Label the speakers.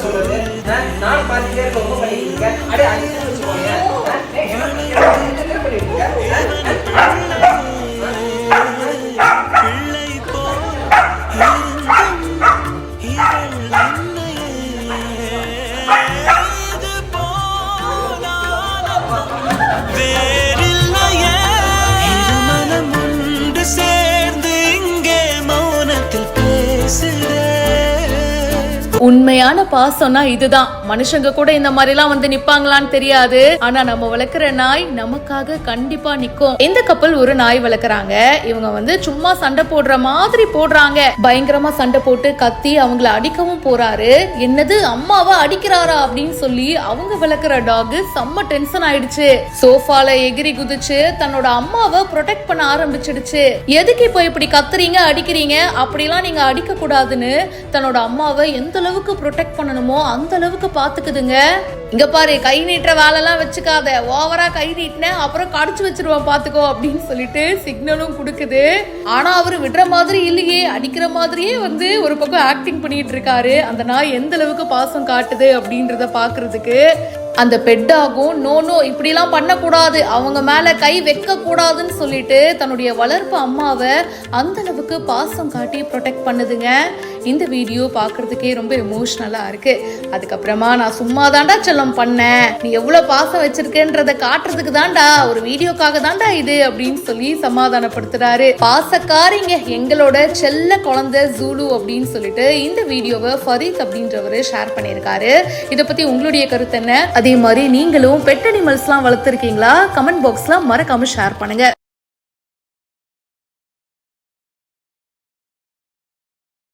Speaker 1: சொல்றது நான் பாத்துட்டே இருக்க ரொம்ப பண்ணிருக்கீங்க. அடே அடிச்சு வச்சுக்கோங்க.
Speaker 2: உண்மையான பாசம்னா இதுதான். மனுஷங்க கூட இந்த மாதிரி எல்லாம் வந்து நிப்பாங்களான்னு தெரியாது. ஆனா நம்ம வளர்க்குற நாய் நமக்காக கண்டிப்பா நிக்கும். இந்த கப்பல் ஒரு நாய் வளர்க்குறாங்க. இவங்க வந்து சும்மா சண்டை போடுற மாதிரி போடுறாங்க. பயங்கரமா சண்டை போட்டு கத்தி அவங்கள அடிக்கவும் போறாரு. என்னது அம்மாவை அடிக்கிறாரா அப்படின்னு சொல்லி அவங்க வளர்க்குற டாக் செம்ம டென்ஷன் ஆயிடுச்சு. சோஃபால எகிரி குதிச்சு தன்னோட அம்மாவை ப்ரொடெக்ட் பண்ண ஆரம்பிச்சிடுச்சு. எதுக்கு இப்போ இப்படி கத்துறீங்க அடிக்கிறீங்க, அப்படிலாம் நீங்க அடிக்க கூடாதுன்னு தன்னோட அம்மாவை எந்த அளவுக்கு ப்ரொடெக்ட் பண்ணணுமோ அந்த அளவுக்கு பாத்துக்குதுங்க. இங்க பாரு, கை நீட்டுற வேலை எல்லாம் வச்சுக்காத, ஓவரா கை நீட்டின அப்புறம் கடிச்சு வச்சிருவான் பாத்துக்கோ அப்படின்னு சொல்லிட்டு சிக்னலும் கொடுக்குது. ஆனா அவரு விடுற மாதிரி இல்லையே, அடிக்கிற மாதிரியே வந்து ஒரு பக்கம் ஆக்டிங் பண்ணிட்டு இருக்காரு. அந்த நாய் எந்த அளவுக்கு பாசம் காட்டுது அப்படின்றத பாக்குறதுக்கு அந்த பெட்டாகும் நோ இப்படிலாம் பண்ணக்கூடாது, அவங்க மேல கை வைக்க கூடாதுன்னு சொல்லிட்டு தன்னுடைய வளர்ப்பு அம்மாவை அந்த அளவுக்கு பாசம் காட்டி ப்ரொடெக்ட் பண்ணுதுங்க. இந்த வீடியோ பார்க்கறதுக்கே ரொம்ப எமோஷ்னலா இருக்கு. அதுக்கப்புறமா நான் சும்மா தாண்டா செல்லம் பண்ணேன், நீ எவ்வளவு பாசம் வச்சிருக்கேன்றத காட்டுறதுக்கு தாண்டா, ஒரு வீடியோக்காக தாண்டா இது அப்படின்னு சொல்லி சமாதானப்படுத்துறாரு. பாசக்காரிங்க எங்களோட செல்ல குழந்தை ஜூலு அப்படின்னு சொல்லிட்டு இந்த வீடியோவை ஃபரீத் அப்படின்றவரு ஷேர் பண்ணியிருக்காரு. இதை பத்தி உங்களுடைய கருத்து என்ன? அதே மாதிரி நீங்களும் பெட் அனிமல்ஸ்லாம் வளர்த்துருக்கீங்களா? கமெண்ட் பாக்ஸ்ல மறக்காம ஷேர் பண்ணுங்க.